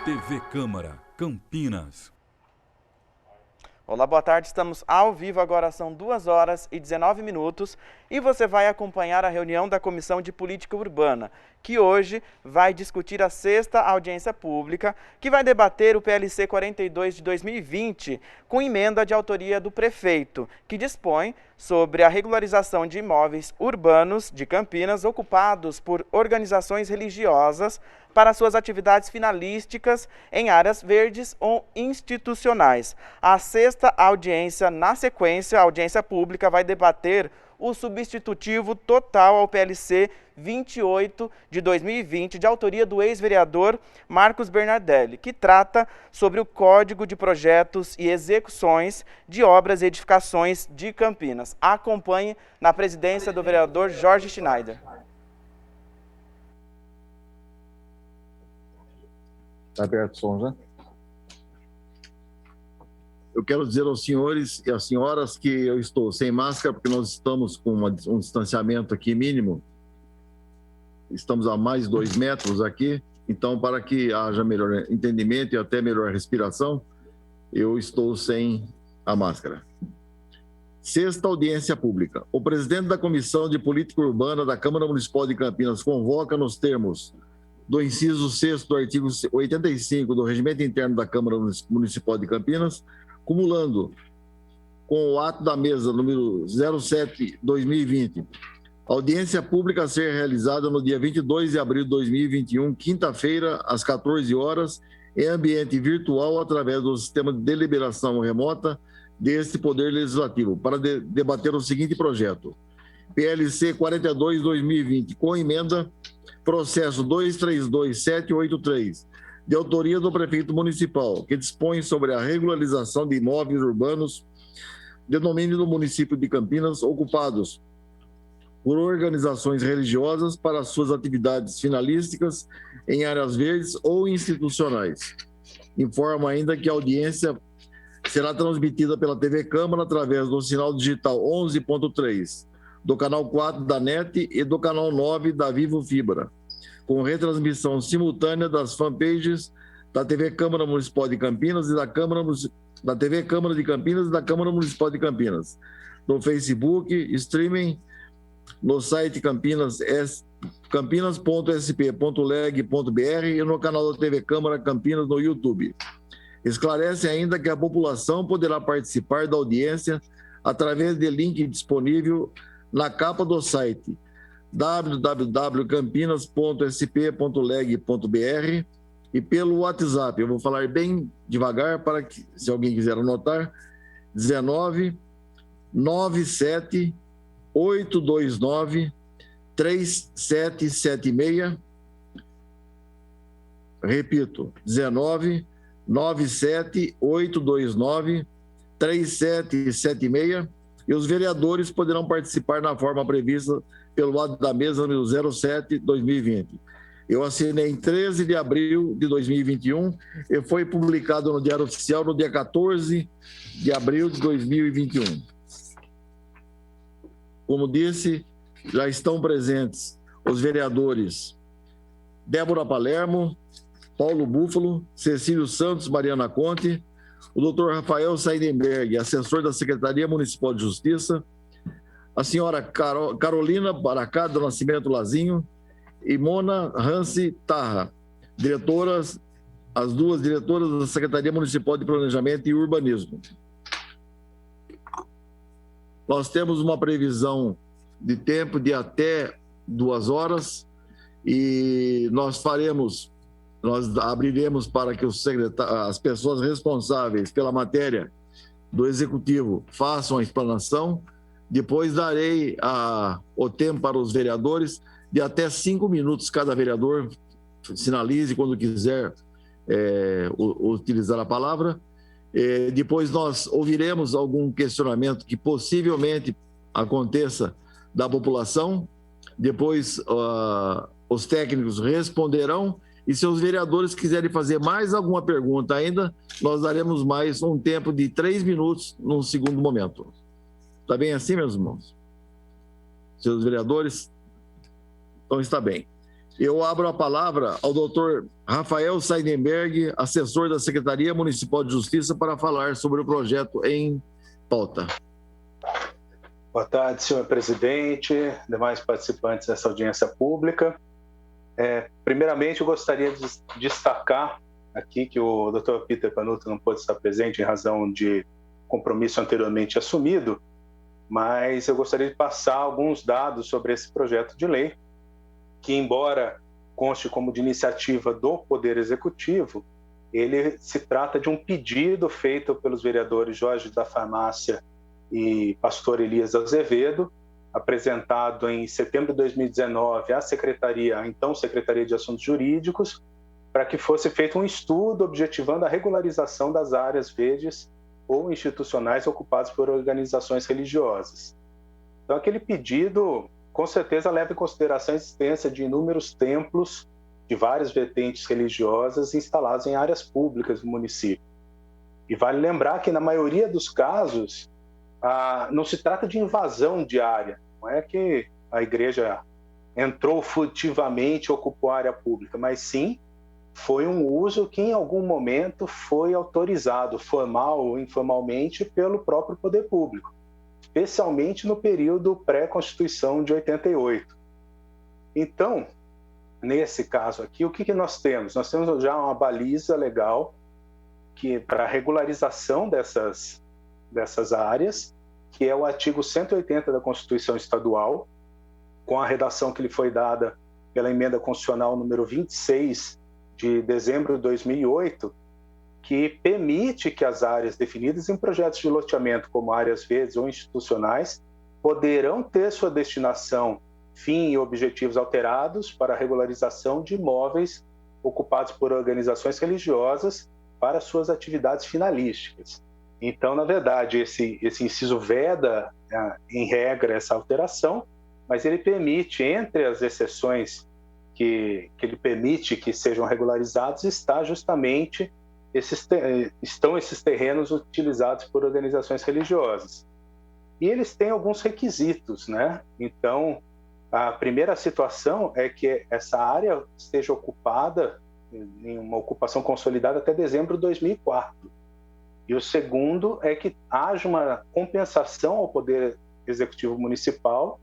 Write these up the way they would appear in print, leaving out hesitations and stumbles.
TV Câmara, Campinas. Olá, boa tarde. Estamos ao vivo, agora são 2h19 e você vai acompanhar a reunião da Comissão de Política Urbana, que hoje vai discutir a 6ª audiência pública, que vai debater o PLC 42 de 2020, com emenda de autoria do prefeito, que dispõe sobre a regularização de imóveis urbanos de Campinas ocupados por organizações religiosas para suas atividades finalísticas em áreas verdes ou institucionais. A 6ª audiência, na sequência, a audiência pública vai debater o substitutivo total ao PLC 28 de 2020, de autoria do ex-vereador Marcos Bernardelli, que trata sobre o Código de Projetos e Execuções de Obras e Edificações de Campinas. Acompanhe na presidência do vereador Jorge Schneider. Está aberto o som já? Eu quero dizer aos senhores e às senhoras que eu estou sem máscara, porque nós estamos com um distanciamento aqui mínimo. Estamos a mais 2 metros aqui, então para que haja melhor entendimento e até melhor respiração, eu estou sem a máscara. 6ª audiência pública. O presidente da Comissão de Política Urbana da Câmara Municipal de Campinas convoca nos termos do inciso 6º do artigo 85 do Regimento Interno da Câmara Municipal de Campinas, cumulando com o ato da mesa número 07/2020, audiência pública a ser realizada no dia 22 de abril de 2021, quinta-feira, às 14 horas, em ambiente virtual, através do sistema de deliberação remota deste Poder Legislativo, para debater o seguinte projeto: PLC 42/2020, com emenda, processo 232783, de autoria do prefeito municipal, que dispõe sobre a regularização de imóveis urbanos de domínio do município de Campinas, ocupados por organizações religiosas para suas atividades finalísticas em áreas verdes ou institucionais. Informa ainda que a audiência será transmitida pela TV Câmara através do sinal digital 11.3, do canal 4 da NET e do canal 9 da Vivo Fibra, com retransmissão simultânea das fanpages da TV Câmara Municipal de Campinas e da TV Câmara de Campinas e da Câmara Municipal de Campinas, no Facebook, streaming, no site campinas.sp.leg.br e no canal da TV Câmara Campinas no YouTube. Esclarece ainda que a população poderá participar da audiência através de link disponível na capa do site www.campinas.sp.leg.br e pelo WhatsApp. Eu vou falar bem devagar para que, se alguém quiser anotar, 19 97 829 3776. Repito, 19 97 829 3776. E os vereadores poderão participar na forma prevista pelo ato da mesa número 07/2020. Eu assinei em 13 de abril de 2021 e foi publicado no Diário Oficial no dia 14 de abril de 2021. Como disse, já estão presentes os vereadores Débora Palermo, Paulo Búfalo, Cecílio Santos, Mariana Conte, o doutor Rafael Seidenberg, assessor da Secretaria Municipal de Justiça, a senhora Carolina Baracá do Nascimento Lazinho e Mona Hansi Tarra, as duas diretoras da Secretaria Municipal de Planejamento e Urbanismo. Nós temos uma previsão de tempo de até 2 horas e nós abriremos para que as pessoas responsáveis pela matéria do Executivo façam a explanação. Depois darei o tempo para os vereadores de até 5 minutos cada vereador, sinalize quando quiser utilizar a palavra. Depois nós ouviremos algum questionamento que possivelmente aconteça da população. Depois os técnicos responderão e se os vereadores quiserem fazer mais alguma pergunta ainda, nós daremos mais um tempo de 3 minutos num segundo momento. Está bem assim, meus irmãos? Senhores vereadores? Então está bem. Eu abro a palavra ao doutor Rafael Seidenberg, assessor da Secretaria Municipal de Justiça, para falar sobre o projeto em pauta. Boa tarde, senhor presidente, demais participantes dessa audiência pública. Primeiramente, eu gostaria de destacar aqui que o Dr. Peter Panuto não pôde estar presente em razão de compromisso anteriormente assumido, mas eu gostaria de passar alguns dados sobre esse projeto de lei, que, embora conste como de iniciativa do Poder Executivo, ele se trata de um pedido feito pelos vereadores Jorge da Farmácia e Pastor Elias Azevedo, apresentado em setembro de 2019 à Secretaria, a então Secretaria de Assuntos Jurídicos, para que fosse feito um estudo objetivando a regularização das áreas verdes ou institucionais ocupadas por organizações religiosas. Então, aquele pedido, com certeza, leva em consideração a existência de inúmeros templos de várias vertentes religiosas instalados em áreas públicas do município. E vale lembrar que, na maioria dos casos, não se trata de invasão de área, não é que a igreja entrou furtivamente e ocupou a área pública, mas sim foi um uso que em algum momento foi autorizado, formal ou informalmente, pelo próprio poder público, especialmente no período pré-Constituição de 88. Então, nesse caso aqui, o que nós temos? Nós temos já uma baliza legal para a regularização dessas áreas, que é o artigo 180 da Constituição Estadual, com a redação que lhe foi dada pela Emenda Constitucional número 26 de dezembro de 2008, que permite que as áreas definidas em projetos de loteamento como áreas verdes ou institucionais poderão ter sua destinação, fim e objetivos alterados para a regularização de imóveis ocupados por organizações religiosas para suas atividades finalísticas. Então, na verdade, esse inciso veda, em regra, essa alteração, mas ele permite, entre as exceções que ele permite que sejam regularizados, está justamente estão esses terrenos utilizados por organizações religiosas. E eles têm alguns requisitos, né? Então, a primeira situação é que essa área esteja ocupada, em uma ocupação consolidada até dezembro de 2004. E o segundo é que haja uma compensação ao Poder Executivo Municipal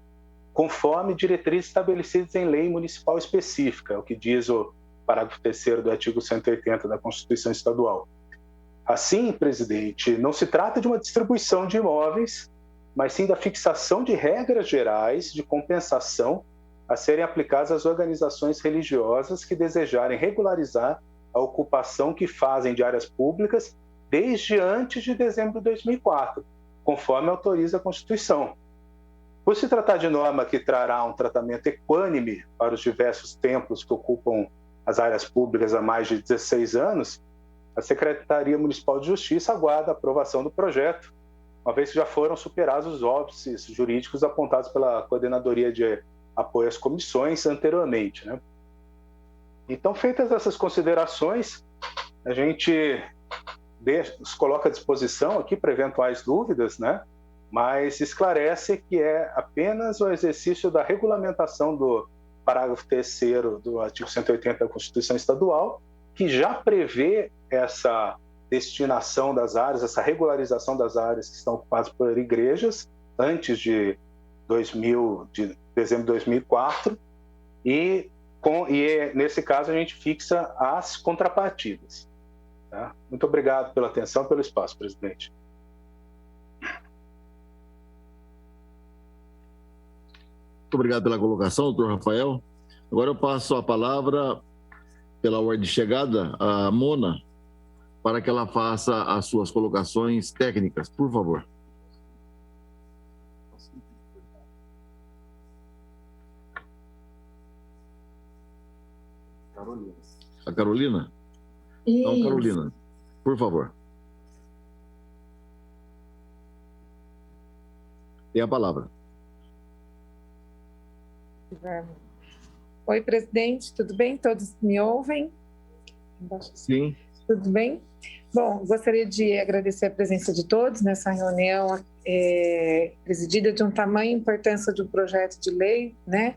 conforme diretrizes estabelecidas em lei municipal específica, o que diz o parágrafo 3º do artigo 180 da Constituição Estadual. Assim, presidente, não se trata de uma distribuição de imóveis, mas sim da fixação de regras gerais de compensação a serem aplicadas às organizações religiosas que desejarem regularizar a ocupação que fazem de áreas públicas desde antes de dezembro de 2004, conforme autoriza a Constituição. Por se tratar de norma que trará um tratamento equânime para os diversos templos que ocupam as áreas públicas há mais de 16 anos, a Secretaria Municipal de Justiça aguarda a aprovação do projeto, uma vez que já foram superados os óbices jurídicos apontados pela Coordenadoria de Apoio às Comissões anteriormente, né? Então, feitas essas considerações, a gente os coloca à disposição aqui para eventuais dúvidas, né? Mas esclarece que é apenas o exercício da regulamentação do parágrafo 3º do artigo 180 da Constituição Estadual, que já prevê essa destinação das áreas, essa regularização das áreas que estão ocupadas por igrejas antes de dezembro de 2004, e nesse caso a gente fixa as contrapartidas. Tá? Muito obrigado pela atenção e pelo espaço, presidente. Muito obrigado pela colocação, doutor Rafael. Agora eu passo a palavra, pela ordem de chegada, à Mona, para que ela faça as suas colocações técnicas, por favor. A Carolina? Então, Carolina, por favor. Tem a palavra. Oi, presidente, tudo bem? Todos me ouvem? Sim. Tudo bem? Bom, gostaria de agradecer a presença de todos nessa reunião presidida de um tamanho e importância de um projeto de lei, né?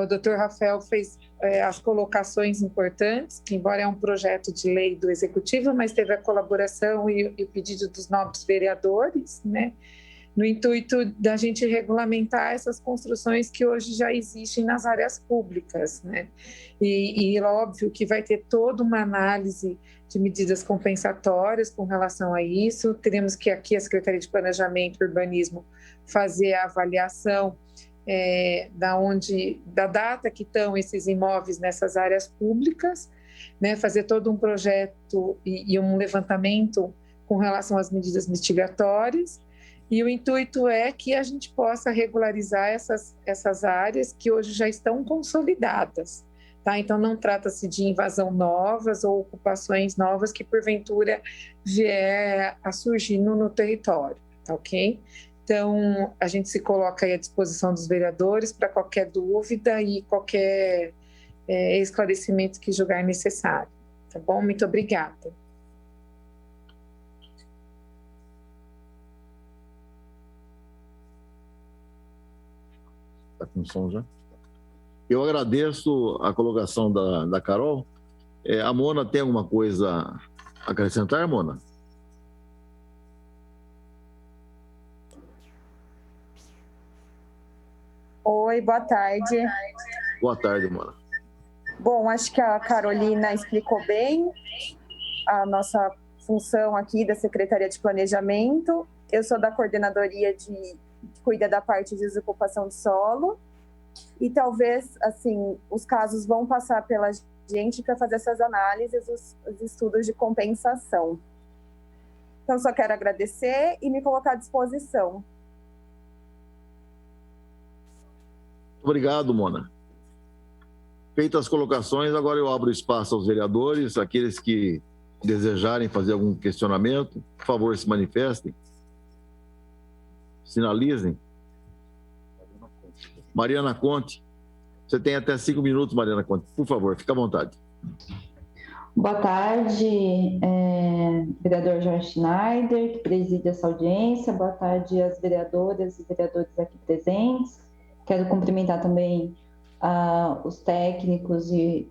O doutor Rafael fez as colocações importantes, que embora é um projeto de lei do Executivo, mas teve a colaboração e o pedido dos nobres vereadores, né? No intuito da gente regulamentar essas construções que hoje já existem nas áreas públicas, né? E óbvio que vai ter toda uma análise de medidas compensatórias com relação a isso. Teremos que aqui a Secretaria de Planejamento e Urbanismo fazer a avaliação da data que estão esses imóveis nessas áreas públicas, né? Fazer todo um projeto e um levantamento com relação às medidas mitigatórias. E o intuito é que a gente possa regularizar essas áreas que hoje já estão consolidadas, tá? Então, não trata-se de invasão novas ou ocupações novas que, porventura, vier a surgir no território, tá ok? Então, a gente se coloca aí à disposição dos vereadores para qualquer dúvida e qualquer esclarecimento que julgar necessário, tá bom? Muito obrigada. Com som já. Eu agradeço a colocação da Carol. A Mona tem alguma coisa a acrescentar, Mona? Oi, boa tarde. Boa tarde, Mona. Bom, acho que a Carolina explicou bem a nossa função aqui da Secretaria de Planejamento. Eu sou da coordenadoria que cuida da parte de desocupação de solo, e talvez, assim, os casos vão passar pela gente para fazer essas análises, os estudos de compensação. Então, só quero agradecer e me colocar à disposição. Obrigado, Mona. Feitas as colocações, agora eu abro espaço aos vereadores, aqueles que desejarem fazer algum questionamento, por favor, se manifestem. Sinalizem. Mariana Conte, você tem até 5 minutos, Mariana Conte. Por favor, fique à vontade. Boa tarde, vereador Jorge Schneider, que preside essa audiência. Boa tarde às vereadoras e vereadores aqui presentes. Quero cumprimentar também os técnicos e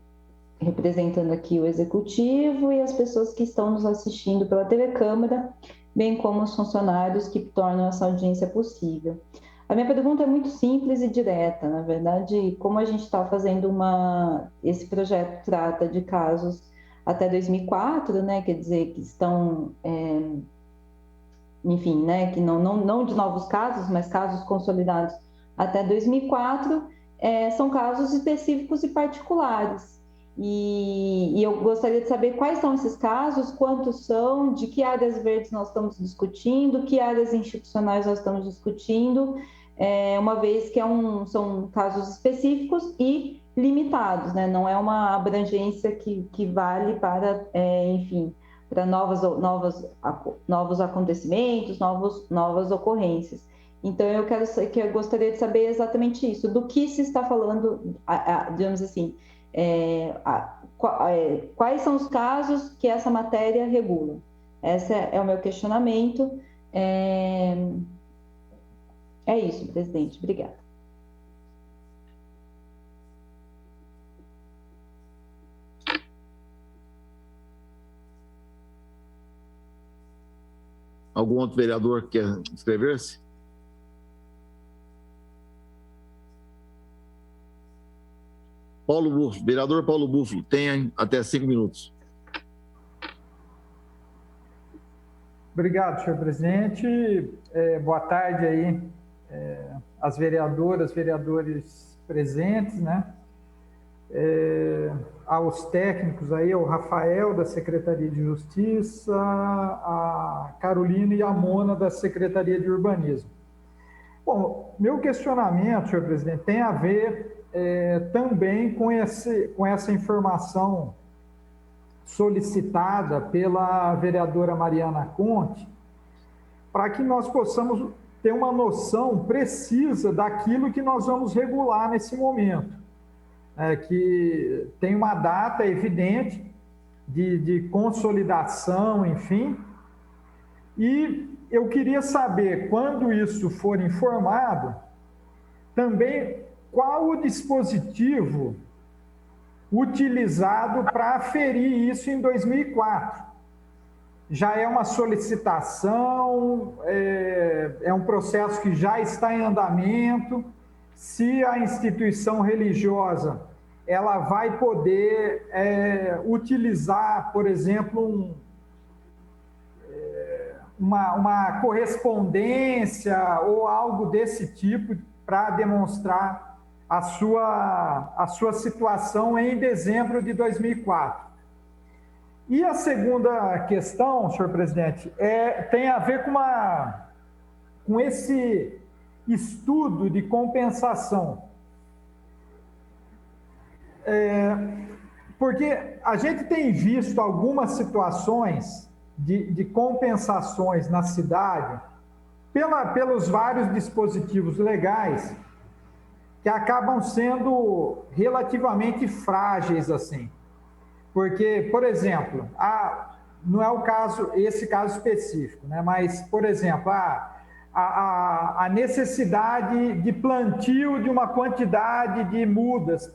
representando aqui o Executivo e as pessoas que estão nos assistindo pela TV Câmara, bem como os funcionários que tornam essa audiência possível. A minha pergunta é muito simples e direta. Na verdade, como a gente está fazendo esse projeto trata de casos até 2004, né, quer dizer, que estão, enfim, né, que não de novos casos, mas casos consolidados até 2004, são casos específicos e particulares. E eu gostaria de saber quais são esses casos, quantos são, de que áreas verdes nós estamos discutindo, que áreas institucionais nós estamos discutindo, uma vez que são casos específicos e limitados, né? Não é uma abrangência que vale para, enfim, para novos acontecimentos, novas ocorrências. Então, eu gostaria de saber exatamente isso, do que se está falando, digamos assim, quais são os casos que essa matéria regula. Esse é o meu questionamento. É isso, presidente. Obrigada. Algum outro vereador quer inscrever-se? Paulo Búfalo, vereador Paulo Búfalo, tem até 5 minutos. Obrigado, senhor presidente. Boa tarde aí às vereadoras, vereadores presentes, né? Aos técnicos aí, ao Rafael da Secretaria de Justiça, a Carolina e a Mona da Secretaria de Urbanismo. Bom, meu questionamento, senhor presidente, tem a ver também com essa informação solicitada pela vereadora Mariana Conte, para que nós possamos ter uma noção precisa daquilo que nós vamos regular nesse momento, que tem uma data evidente de consolidação, enfim, e eu queria saber, quando isso for informado, também qual o dispositivo utilizado para aferir isso em 2004. Já é uma solicitação, é um processo que já está em andamento. Se a instituição religiosa ela vai poder utilizar, por exemplo, uma correspondência ou algo desse tipo para demonstrar a sua situação em dezembro de 2004. E a segunda questão, senhor presidente, tem a ver com esse estudo de compensação. Porque a gente tem visto algumas situações de compensações na cidade pelos vários dispositivos legais que acabam sendo relativamente frágeis, assim. Porque, por exemplo, não é esse caso específico, né? Mas, por exemplo, a necessidade de plantio de uma quantidade de mudas.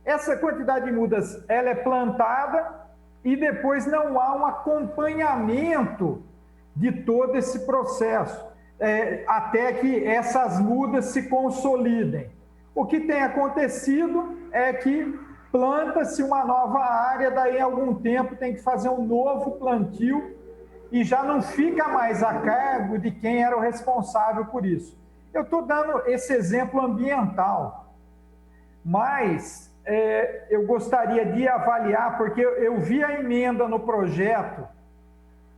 Essa quantidade de mudas, ela é plantada e depois não há um acompanhamento de todo esse processo, até que essas mudas se consolidem. O que tem acontecido é que planta-se uma nova área, daí a algum tempo tem que fazer um novo plantio e já não fica mais a cargo de quem era o responsável por isso. Eu estou dando esse exemplo ambiental, mas eu gostaria de avaliar, porque eu vi a emenda no projeto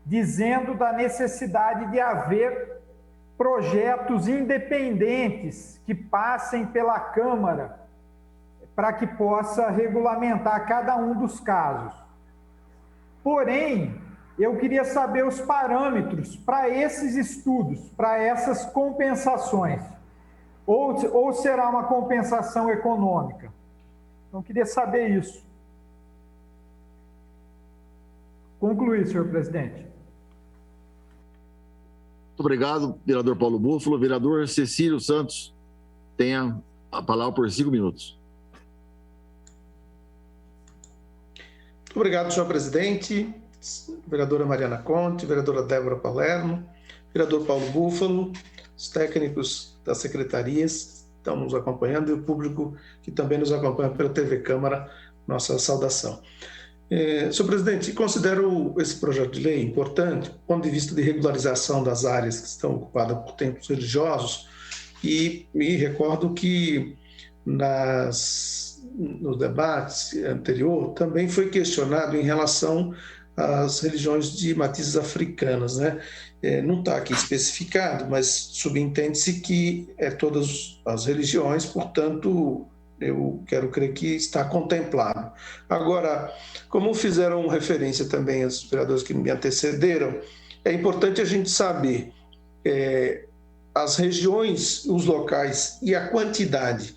dizendo da necessidade de haver projetos independentes que passem pela Câmara para que possa regulamentar cada um dos casos. Porém, eu queria saber os parâmetros para esses estudos, para essas compensações, ou será uma compensação econômica? Então, eu queria saber isso. Concluir, senhor presidente. Muito obrigado, vereador Paulo Búfalo. Vereador Cecílio Santos, tenha a palavra por 5 minutos. Muito obrigado, senhor presidente, vereadora Mariana Conte, vereadora Débora Palermo, vereador Paulo Búfalo, os técnicos das secretarias estão nos acompanhando e o público que também nos acompanha pela TV Câmara, nossa saudação. Senhor presidente, considero esse projeto de lei importante do ponto de vista de regularização das áreas que estão ocupadas por templos religiosos e me recordo que no debate anterior também foi questionado em relação às religiões de matizes africanas, né? Não está aqui especificado, mas subentende-se que todas as religiões, portanto, eu quero crer que está contemplado. Agora, como fizeram referência também os vereadores que me antecederam, é importante a gente saber as regiões, os locais e a quantidade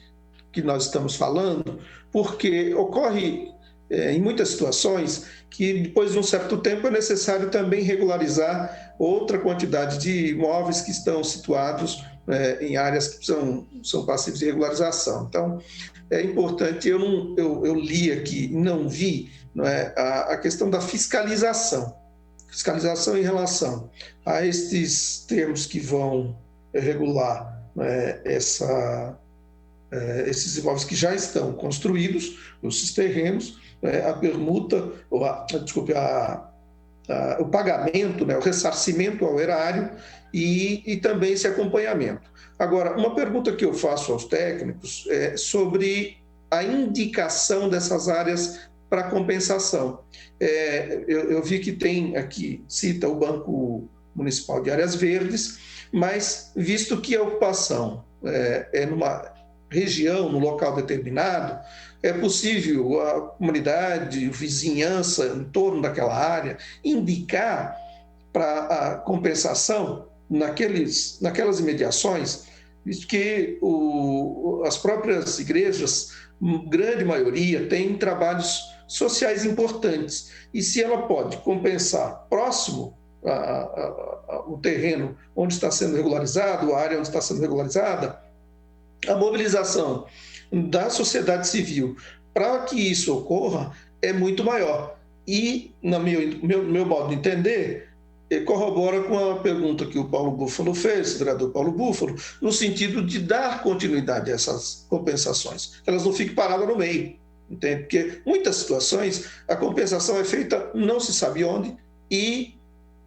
que nós estamos falando, porque ocorre em muitas situações que depois de um certo tempo é necessário também regularizar outra quantidade de imóveis que estão situados em áreas que são passíveis de regularização. Então, é importante, eu li aqui, não vi, a questão da fiscalização em relação a estes termos que vão regular esses imóveis que já estão construídos, esses terrenos, a permuta, o pagamento, o ressarcimento ao erário e também esse acompanhamento. Agora, uma pergunta que eu faço aos técnicos é sobre a indicação dessas áreas para compensação. Eu vi que tem aqui, cita o Banco Municipal de Áreas Verdes, mas visto que a ocupação é numa região, num local determinado, é possível a comunidade, a vizinhança em torno daquela área indicar para a compensação naquelas imediações, visto que as próprias igrejas, grande maioria, têm trabalhos sociais importantes. E se ela pode compensar próximo o terreno onde está sendo regularizado, a área onde está sendo regularizada, a mobilização da sociedade civil para que isso ocorra é muito maior. E, no meu modo de entender, corrobora com a pergunta que o Paulo Búfalo fez, o vereador Paulo Búfalo, no sentido de dar continuidade a essas compensações, que elas não fiquem paradas no meio, entende? Porque muitas situações a compensação é feita não se sabe onde e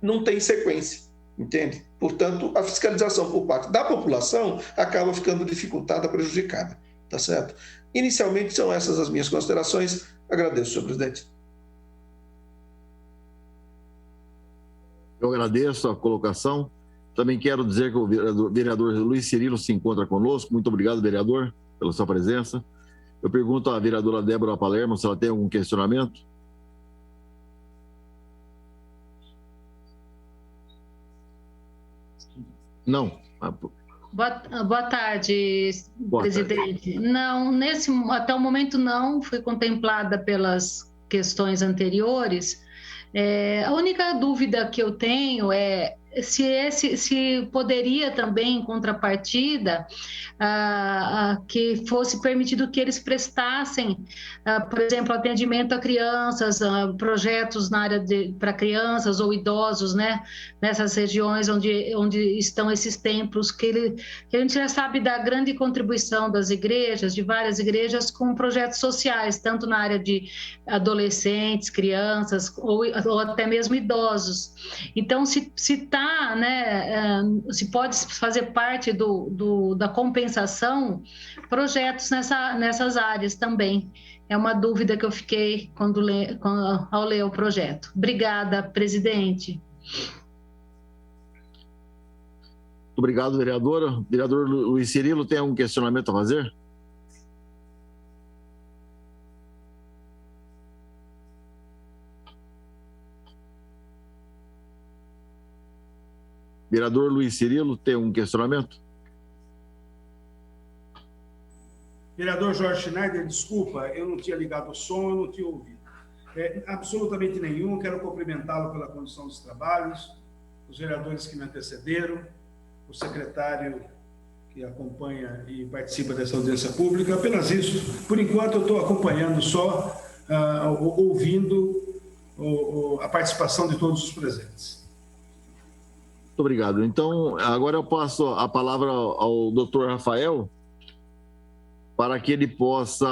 não tem sequência, entende? Portanto, a fiscalização por parte da população acaba ficando dificultada, prejudicada, tá certo? Inicialmente são essas as minhas considerações. Agradeço, senhor presidente. Eu agradeço a colocação. Também quero dizer que o vereador Luiz Cirilo se encontra conosco. Muito obrigado, vereador, pela sua presença. Eu pergunto à vereadora Débora Palermo se ela tem algum questionamento. Não. Boa tarde, presidente. Não, até o momento não, fui contemplada pelas questões anteriores. A única dúvida que eu tenho é se poderia também, em contrapartida, que fosse permitido que eles prestassem, por exemplo, atendimento a crianças, projetos na área para crianças ou idosos, né, nessas regiões onde estão esses templos, que a gente já sabe da grande contribuição das igrejas, de várias igrejas, com projetos sociais, tanto na área de adolescentes, crianças ou até mesmo idosos. Então, se pode fazer parte da compensação projetos nessas áreas também. É uma dúvida que eu fiquei ao ler o projeto. Obrigada, presidente. Muito obrigado, vereadora. Vereador Luiz Cirilo, tem algum questionamento a fazer? Vereador Luiz Cirilo, tem um questionamento? Vereador Jorge Schneider, desculpa, eu não tinha ligado o som, eu não tinha ouvido. Absolutamente nenhum, quero cumprimentá-lo pela condução dos trabalhos, os vereadores que me antecederam, o secretário que acompanha e participa dessa audiência pública. Apenas isso. Por enquanto, eu estou acompanhando só, ouvindo a participação de todos os presentes. Muito obrigado. Então, agora eu passo a palavra ao doutor Rafael para que ele possa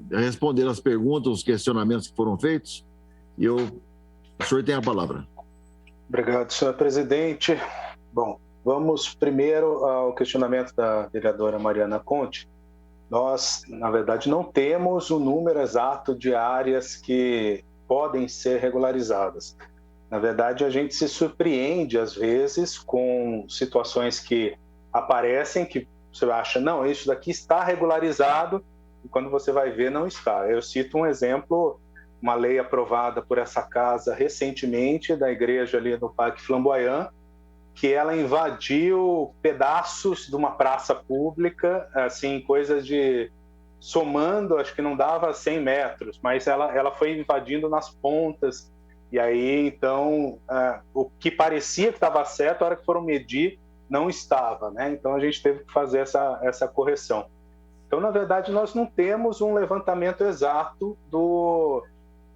responder as perguntas, os questionamentos que foram feitos. E o senhor tem a palavra. Obrigado, senhor presidente. Bom, vamos primeiro ao questionamento da vereadora Mariana Conte. Nós, na verdade, não temos o número exato de áreas que podem ser regularizadas. Na verdade, a gente se surpreende, às vezes, com situações que aparecem, que você acha, não, isso daqui está regularizado, e quando você vai ver, não está. Eu cito um exemplo, uma lei aprovada por essa casa recentemente, da igreja ali no Parque Flamboyant, que ela invadiu pedaços de uma praça pública, assim, coisas de... somando, acho que não dava 100 metros, mas ela foi invadindo nas pontas. E aí, então, o que parecia que estava certo, a hora que foram medir, não estava, né? Então, a gente teve que fazer essa correção. Então, na verdade, nós não temos um levantamento exato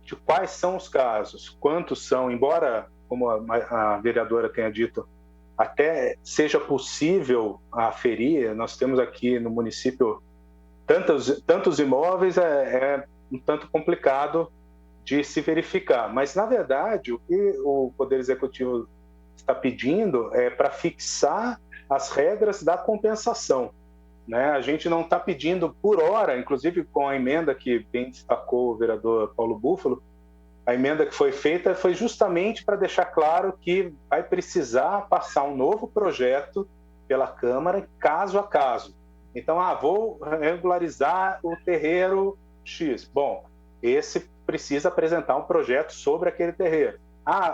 de quais são os casos, quantos são, embora, como a vereadora tenha dito, até seja possível aferir, nós temos aqui no município tantos imóveis, é um tanto complicado de se verificar. Mas, na verdade, o que o Poder Executivo está pedindo é para fixar as regras da compensação, né? A gente não está pedindo por hora, inclusive com a emenda que bem destacou o vereador Paulo Búfalo, a emenda que foi feita foi justamente para deixar claro que vai precisar passar um novo projeto pela Câmara, caso a caso. Então, vou regularizar o terreiro X. Bom, esse precisa apresentar um projeto sobre aquele terreiro.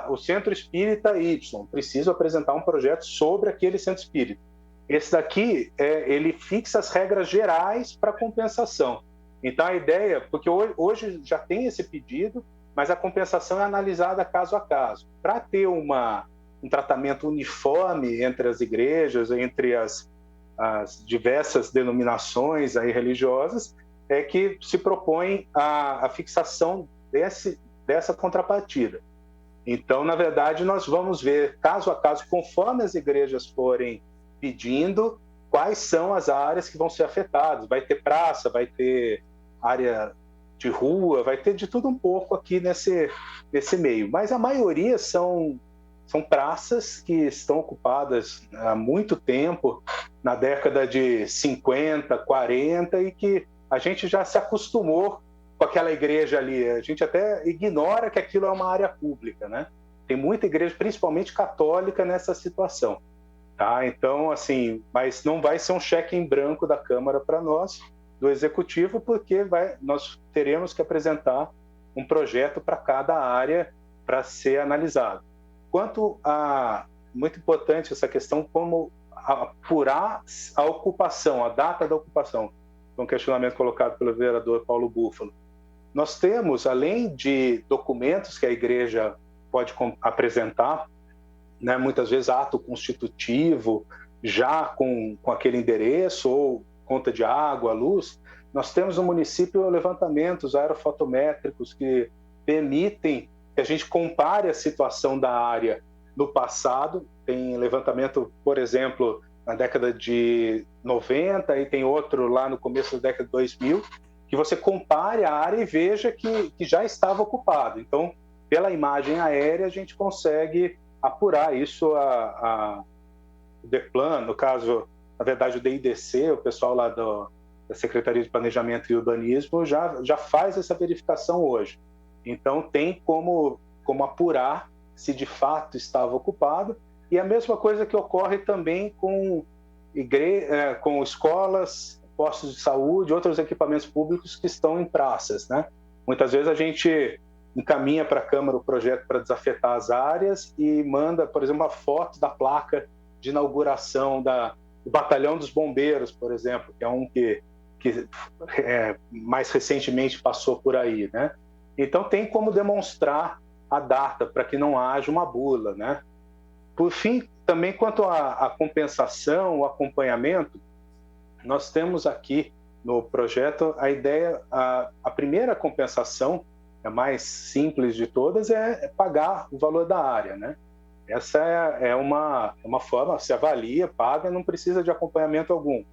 O Centro Espírita Y, preciso apresentar um projeto sobre aquele Centro Espírita. Esse daqui, ele fixa as regras gerais para compensação. Então, a ideia, porque hoje já tem esse pedido, mas a compensação é analisada caso a caso. Para ter um tratamento uniforme entre as igrejas, entre as diversas denominações aí religiosas, é que se propõe a fixação dessa contrapartida. Então, na verdade, nós vamos ver caso a caso, conforme as igrejas forem pedindo, quais são as áreas que vão ser afetadas. Vai ter praça, vai ter área de rua, vai ter de tudo um pouco aqui nesse meio. Mas a maioria são praças que estão ocupadas há muito tempo, na década de 50, 40, e que a gente já se acostumou com aquela igreja ali. A gente até ignora que aquilo é uma área pública, né? Tem muita igreja, principalmente católica, nessa situação. Tá? Então, assim, mas não vai ser um cheque em branco da Câmara para nós, do Executivo, porque nós teremos que apresentar um projeto para cada área para ser analisado. Quanto a... Muito importante essa questão, como apurar a ocupação, a data da ocupação. Um questionamento colocado pelo vereador Paulo Búfalo. Nós temos, além de documentos que a igreja pode apresentar, né, muitas vezes ato constitutivo, já com aquele endereço, ou conta de água, luz, nós temos no município levantamentos aerofotométricos que permitem que a gente compare a situação da área no passado. Tem levantamento, por exemplo, na década de 90, e tem outro lá no começo da década de 2000, que você compare a área e veja que já estava ocupado. Então, pela imagem aérea, a gente consegue apurar isso. O DEPLAN, no caso, na verdade, o DIDC, o pessoal lá da Secretaria de Planejamento e Urbanismo, já faz essa verificação hoje. Então, tem como apurar se de fato estava ocupado. E a mesma coisa que ocorre também com escolas, postos de saúde, outros equipamentos públicos que estão em praças, né? Muitas vezes a gente encaminha para a Câmara o projeto para desafetar as áreas e manda, por exemplo, uma foto da placa de inauguração do Batalhão dos Bombeiros, por exemplo, que é um que mais recentemente passou por aí, né? Então tem como demonstrar a data para que não haja uma bula, né? Por fim, também quanto à compensação, o acompanhamento, nós temos aqui no projeto a ideia, a primeira compensação, a mais simples de todas, é pagar o valor da área, né? Essa é uma forma, se avalia, paga, não precisa de acompanhamento algum.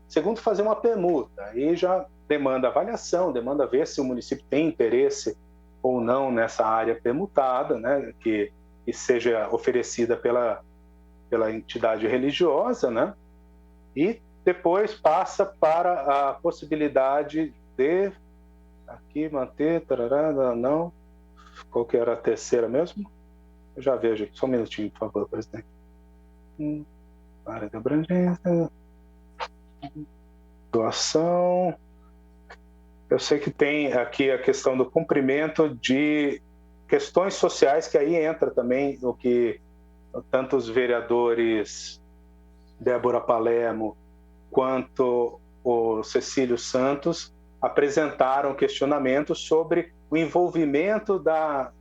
Segundo, fazer uma permuta, aí já demanda avaliação, demanda ver se o município tem interesse ou não nessa área permutada, né? Que seja oferecida pela entidade religiosa, né? E depois passa para a possibilidade de aqui manter, tarará, não, qual que era a terceira mesmo? Eu já vejo aqui, só um minutinho, por favor, presidente. Área de abrangência, doação. Eu sei que tem aqui a questão do cumprimento de questões sociais, que aí entra também o que tanto os vereadores Débora Palermo quanto o Cecílio Santos apresentaram questionamentos sobre o envolvimento da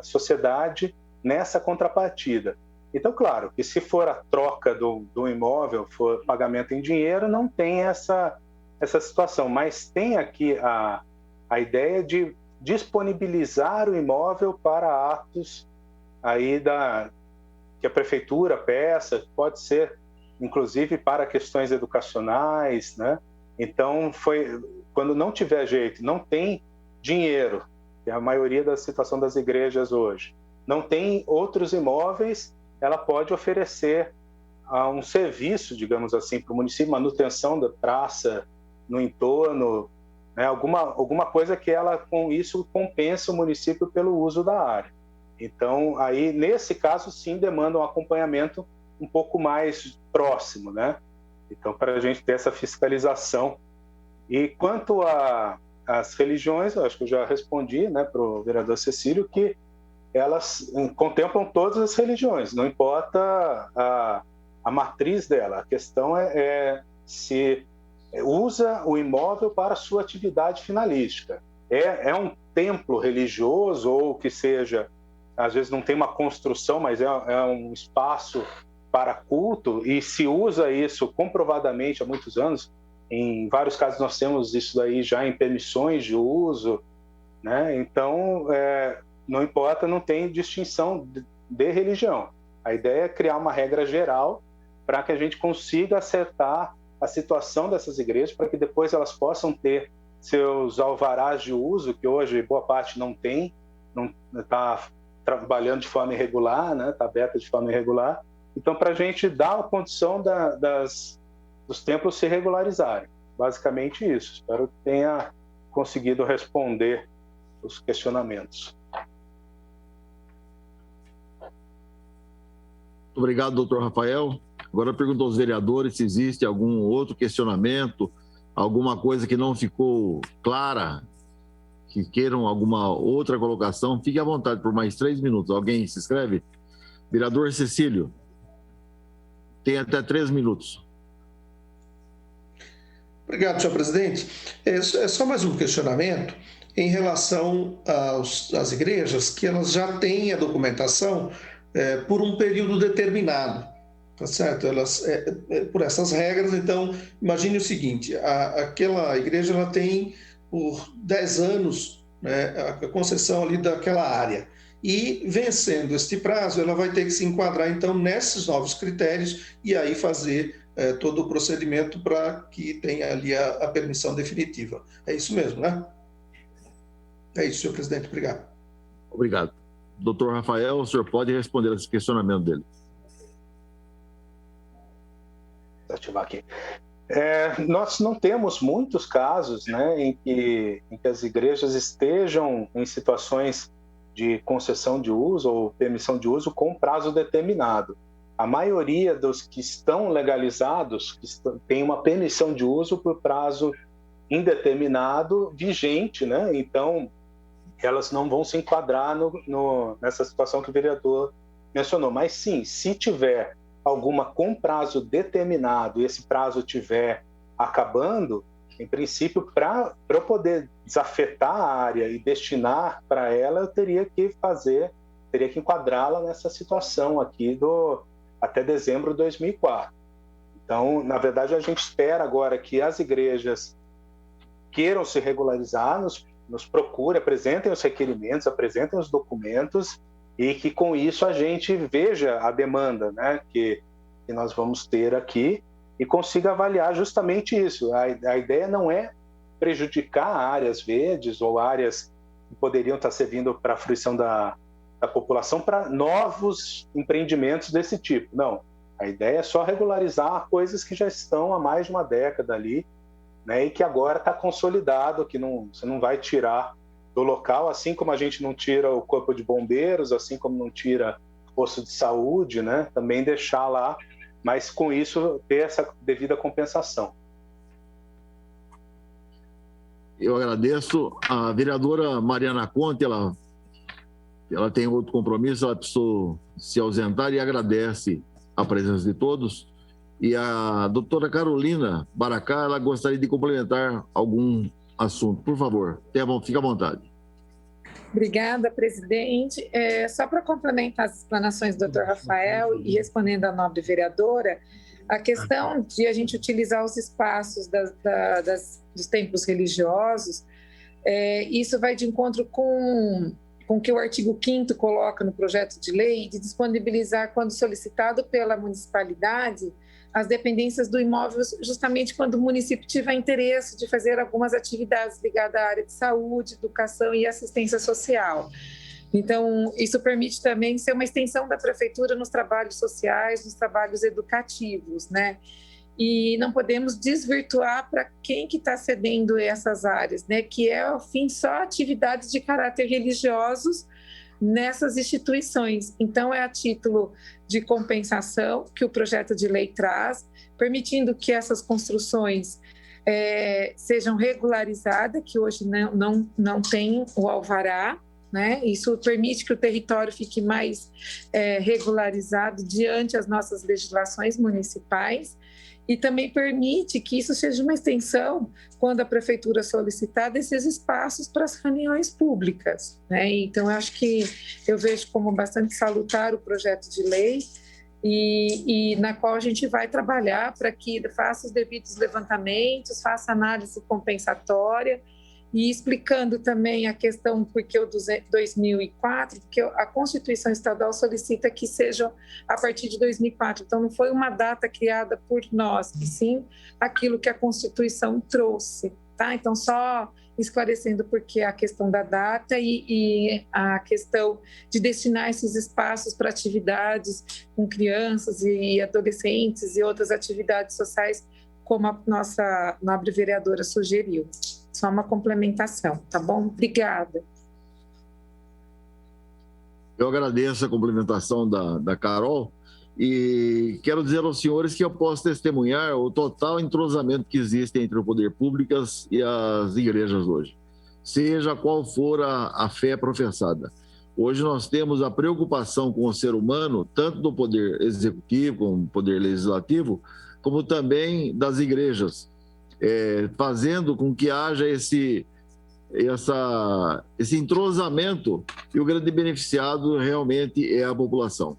sociedade nessa contrapartida. Então, claro, que se for a troca do imóvel, for pagamento em dinheiro, não tem essa situação, mas tem aqui a ideia de disponibilizar o imóvel para atos aí que a prefeitura peça, pode ser inclusive para questões educacionais, né? Então, quando não tiver jeito, não tem dinheiro, que é a maioria da situação das igrejas hoje, não tem outros imóveis, ela pode oferecer um serviço, digamos assim, para o município, manutenção da praça no entorno, né? Alguma coisa que ela, com isso, compensa o município pelo uso da área. Então, aí, nesse caso, sim, demanda um acompanhamento um pouco mais próximo, né? Então, para a gente ter essa fiscalização. E quanto às religiões, eu acho que eu já respondi, né, para o vereador Cecílio, que elas contemplam todas as religiões, não importa a matriz dela. A questão é se usa o imóvel para sua atividade finalística. É templo religioso, ou que seja, às vezes não tem uma construção, mas é um espaço para culto, e se usa isso comprovadamente há muitos anos. Em vários casos nós temos isso daí já em permissões de uso, né? Então, não importa, não tem distinção de religião. A ideia é criar uma regra geral para que a gente consiga acertar a situação dessas igrejas, para que depois elas possam ter seus alvarás de uso, que hoje boa parte não tem, não está trabalhando de forma irregular, né? Está aberta de forma irregular. Então, para a gente dar a condição dos templos se regularizarem. Basicamente isso. Espero que tenha conseguido responder os questionamentos. Obrigado, doutor Rafael. Agora eu pergunto aos vereadores se existe algum outro questionamento, alguma coisa que não ficou clara, que queiram alguma outra colocação. Fique à vontade por mais 3 minutos. Alguém se inscreve? Vereador Cecílio, tem até 3 minutos. Obrigado, senhor presidente. É só mais um questionamento em relação às igrejas, que elas já têm a documentação por um período determinado, tá certo? Elas, por essas regras, então, imagine o seguinte, aquela igreja ela tem por 10 anos, né, a concessão ali daquela área, e vencendo este prazo, ela vai ter que se enquadrar, então, nesses novos critérios e aí fazer todo o procedimento para que tenha ali a permissão definitiva. É isso mesmo, né? É isso, senhor presidente. Obrigado. Obrigado. Doutor Rafael, o senhor pode responder esse questionamento dele. Vou ativar aqui. Nós não temos muitos casos, né, em que as igrejas estejam em situações de concessão de uso ou permissão de uso com prazo determinado. A maioria dos que estão legalizados tem uma permissão de uso por prazo indeterminado vigente, né? Então, elas não vão se enquadrar nessa situação que o vereador mencionou. Mas sim, se tiver alguma com prazo determinado e esse prazo estiver acabando, em princípio, para eu poder desafetar a área e destinar para ela, eu teria que enquadrá-la nessa situação aqui até dezembro de 2004. Então, na verdade, a gente espera agora que as igrejas queiram se regularizar, nos procurem, apresentem os requerimentos, apresentem os documentos e que com isso a gente veja a demanda, né, que nós vamos ter aqui e consiga avaliar justamente isso. A ideia não é prejudicar áreas verdes ou áreas que poderiam estar servindo para a fruição da população para novos empreendimentos desse tipo. Não, a ideia é só regularizar coisas que já estão há mais de uma década ali, né, e que agora está consolidado, que você não vai tirar do local, assim como a gente não tira o corpo de bombeiros, assim como não tira posto de saúde, né, também deixar lá, mas com isso ter essa devida compensação. Eu agradeço. A vereadora Mariana Conte, ela tem outro compromisso, ela precisou se ausentar e agradece a presença de todos. E a doutora Carolina Baracá, ela gostaria de complementar algum assunto. Por favor, fique à vontade. Obrigada, presidente. Só para complementar as explanações do doutor Rafael e respondendo à nobre vereadora, a questão de a gente utilizar os espaços dos templos religiosos, isso vai de encontro com o que o artigo 5º coloca no projeto de lei, de disponibilizar, quando solicitado pela municipalidade, as dependências do imóvel, justamente quando o município tiver interesse de fazer algumas atividades ligadas à área de saúde, educação e assistência social. Então, isso permite também ser uma extensão da prefeitura nos trabalhos sociais, nos trabalhos educativos, né? E não podemos desvirtuar para quem que está cedendo essas áreas, né? Que é, ao fim, só atividades de caráter religiosos nessas instituições. Então, é a título de compensação que o projeto de lei traz, permitindo que essas construções sejam regularizadas, que hoje não tem o alvará, né? Isso permite que o território fique mais regularizado diante as nossas legislações municipais e também permite que isso seja uma extensão, quando a prefeitura solicitar, desses espaços para as reuniões públicas, né? Então, acho que eu vejo como bastante salutar o projeto de lei e na qual a gente vai trabalhar para que faça os devidos levantamentos, faça análise compensatória, e explicando também a questão porque o 2004, porque a Constituição Estadual solicita que seja a partir de 2004. Então, não foi uma data criada por nós, e sim aquilo que a Constituição trouxe, tá? Então, só esclarecendo porque a questão da data e a questão de destinar esses espaços para atividades com crianças e adolescentes e outras atividades sociais, como a nossa nobre vereadora sugeriu. Só uma complementação, tá bom? Obrigada. Eu agradeço a complementação da Carol e quero dizer aos senhores que eu posso testemunhar o total entrosamento que existe entre o poder público e as igrejas hoje, seja qual for a fé professada. Hoje nós temos a preocupação com o ser humano, tanto do poder executivo como do poder legislativo, como também das igrejas, fazendo com que haja esse entrosamento, e o grande beneficiado realmente é a população.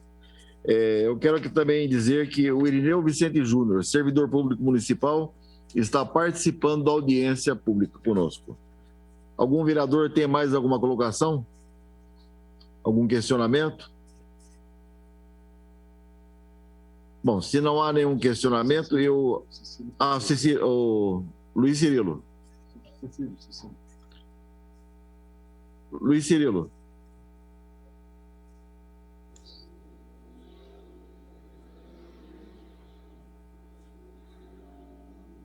Eu quero aqui também dizer que o Irineu Vicente Júnior, servidor público municipal, está participando da audiência pública conosco. Algum vereador tem mais alguma colocação? Algum questionamento? Bom, se não há nenhum questionamento, o Luiz Cirilo. Luiz Cirilo.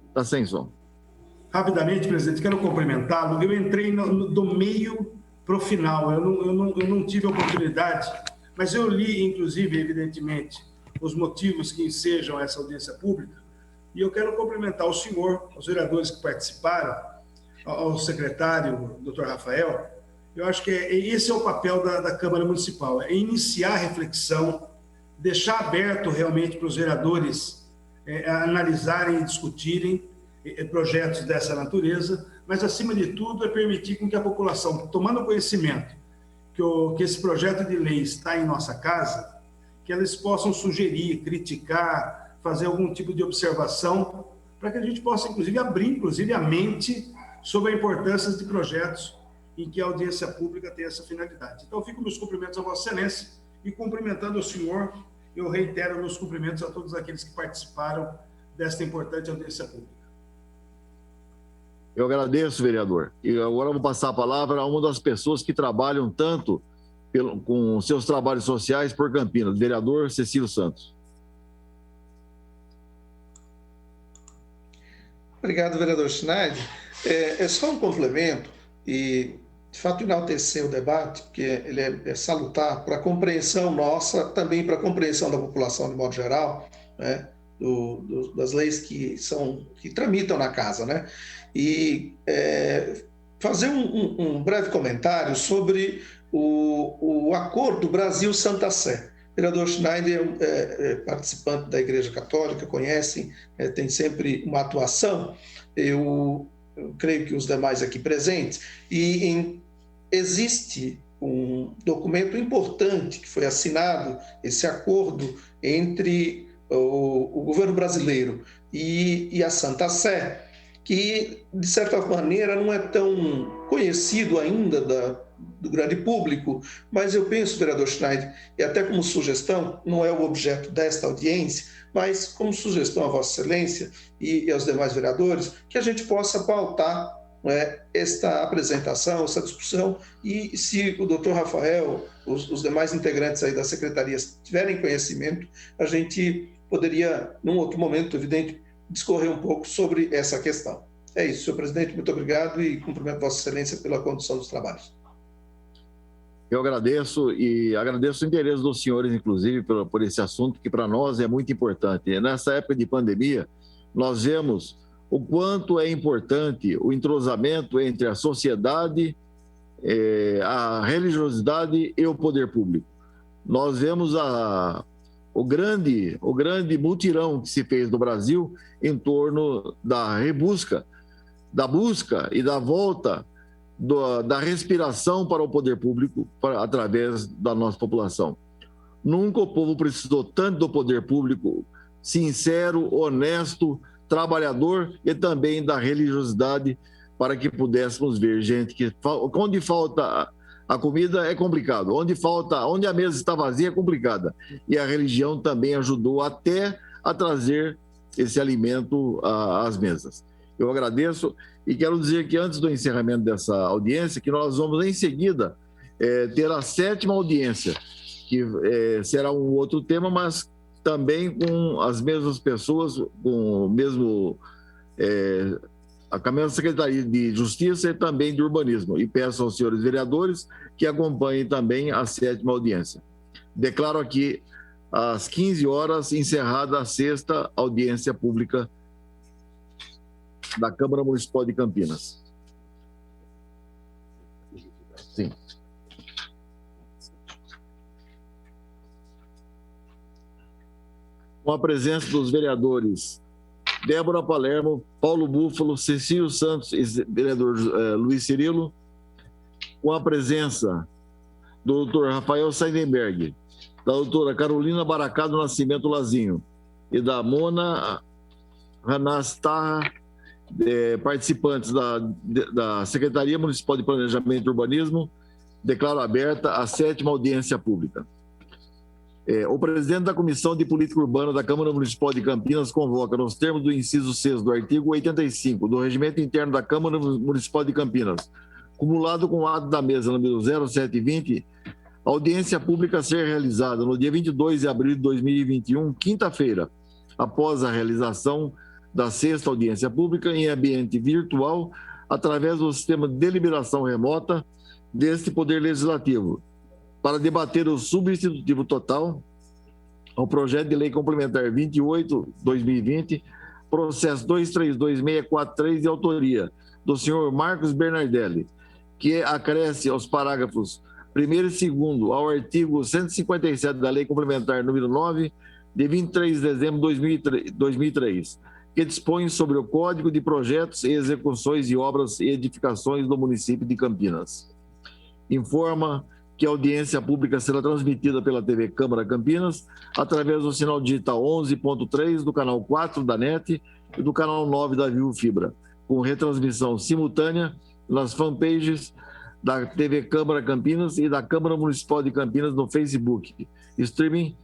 Está sem som. Rapidamente, presidente, quero cumprimentá-lo. Eu entrei do meio para o final, eu não tive oportunidade, mas eu li, inclusive, evidentemente, os motivos que ensejam essa audiência pública, e eu quero cumprimentar o senhor, os vereadores que participaram, ao secretário, doutor Rafael. Eu acho que esse é o papel da Câmara Municipal, é iniciar a reflexão, deixar aberto realmente para os vereadores analisarem e discutirem projetos dessa natureza, mas, acima de tudo, é permitir com que a população, tomando conhecimento que esse projeto de lei está em nossa casa, que eles possam sugerir, criticar, fazer algum tipo de observação, para que a gente possa, inclusive, abrir a mente sobre a importância de projetos em que a audiência pública tem essa finalidade. Então, fico meus cumprimentos a Vossa Excelência e, cumprimentando o senhor, eu reitero meus cumprimentos a todos aqueles que participaram desta importante audiência pública. Eu agradeço, vereador. E agora eu vou passar a palavra a uma das pessoas que trabalham tanto com seus trabalhos sociais por Campinas, vereador Cecílio Santos. Obrigado, vereador Schneider. É só um complemento e, de fato, enaltecer o debate, porque ele é salutar para a compreensão nossa, também para a compreensão da população de modo geral, né, das leis que tramitam na casa, né? E fazer um breve comentário sobre o acordo Brasil-Santa Sé. O vereador Schneider é participante da Igreja Católica, conhece, tem sempre uma atuação, eu creio que os demais aqui presentes, existe um documento importante que foi assinado, esse acordo entre o governo brasileiro e a Santa Sé, que, de certa maneira, não é tão conhecido ainda do grande público, mas eu penso, vereador Schneider, e até como sugestão, não é o objeto desta audiência, mas como sugestão a Vossa Excelência e aos demais vereadores, que a gente possa pautar esta apresentação, essa discussão, e se o doutor Rafael, os demais integrantes aí da secretaria tiverem conhecimento, a gente poderia, num outro momento, evidente, discorrer um pouco sobre essa questão. É isso, senhor presidente, muito obrigado e cumprimento Vossa Excelência pela condução dos trabalhos. Eu agradeço e agradeço o interesse dos senhores, inclusive, por esse assunto que para nós é muito importante. Nessa época de pandemia, nós vemos o quanto é importante o entrosamento entre a sociedade, a religiosidade e o poder público. Nós vemos o grande mutirão que se fez no Brasil em torno da rebusca, da busca e da volta da respiração para o poder público através da nossa população. Nunca o povo precisou tanto do poder público sincero, honesto, trabalhador e também da religiosidade para que pudéssemos ver gente que onde falta a comida é complicado, onde a mesa está vazia é complicada. E a religião também ajudou até a trazer esse alimento às mesas. Eu agradeço e quero dizer que antes do encerramento dessa audiência, que nós vamos em seguida ter a 7ª audiência, que será um outro tema, mas também com as mesmas pessoas, com o mesmo a mesma Secretaria de Justiça e também de Urbanismo. E peço aos senhores vereadores que acompanhem também a 7ª audiência. Declaro aqui às 15 horas encerrada a 6ª audiência pública da Câmara Municipal de Campinas. Sim. Com a presença dos vereadores Débora Palermo, Paulo Búfalo, Cecílio Santos e vereador Luiz Cirilo, com a presença do doutor Rafael Seidenberg, da doutora Carolina Baracado Nascimento Lazinho e da Mona Ranastarra, participantes da Secretaria Municipal de Planejamento e Urbanismo, declaro aberta a 7ª audiência pública. O presidente da Comissão de Política Urbana da Câmara Municipal de Campinas convoca, nos termos do inciso 6 do artigo 85 do Regimento Interno da Câmara Municipal de Campinas, cumulado com o ato da mesa número 0720, a audiência pública a ser realizada no dia 22 de abril de 2021, quinta-feira, após a realização da 6ª audiência pública em ambiente virtual, através do sistema de deliberação remota deste Poder Legislativo, para debater o substitutivo total ao projeto de lei complementar 28/2020, processo 232643 de autoria do senhor Marcos Bernardelli, que acresce aos parágrafos 1º e 2º ao artigo 157 da lei complementar número 9, de 23 de dezembro de 2003, que dispõe sobre o Código de Projetos e Execuções de Obras e Edificações do município de Campinas. Informa que a audiência pública será transmitida pela TV Câmara Campinas através do sinal digital 11.3 do canal 4 da NET e do canal 9 da Vivo Fibra, com retransmissão simultânea nas fanpages da TV Câmara Campinas e da Câmara Municipal de Campinas no Facebook, streaming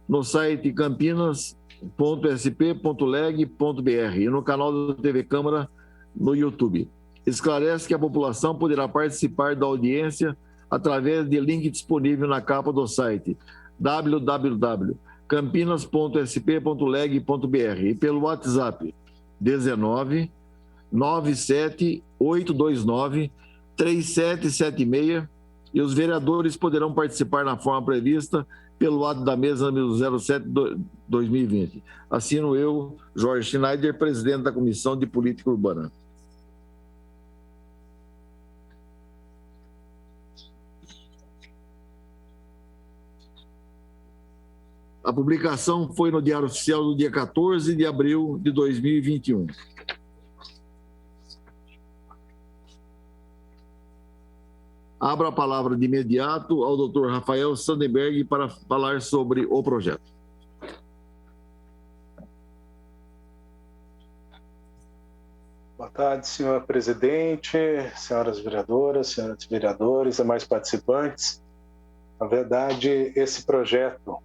no site campinas.sp.leg.br e no canal da TV Câmara no YouTube. Esclarece que a população poderá participar da audiência através de link disponível na capa do site www.campinas.sp.leg.br e pelo WhatsApp 19 97 829 3776, e os vereadores poderão participar na forma prevista pelo ato da mesa número 07/2020. Assino eu, Jorge Schneider, presidente da Comissão de Política Urbana. A publicação foi no Diário Oficial do dia 14 de abril de 2021. Abro a palavra de imediato ao doutor Rafael Seidenberg para falar sobre o projeto. Boa tarde, senhor presidente, senhoras vereadoras, senhores vereadores, demais participantes. Na verdade, esse projeto,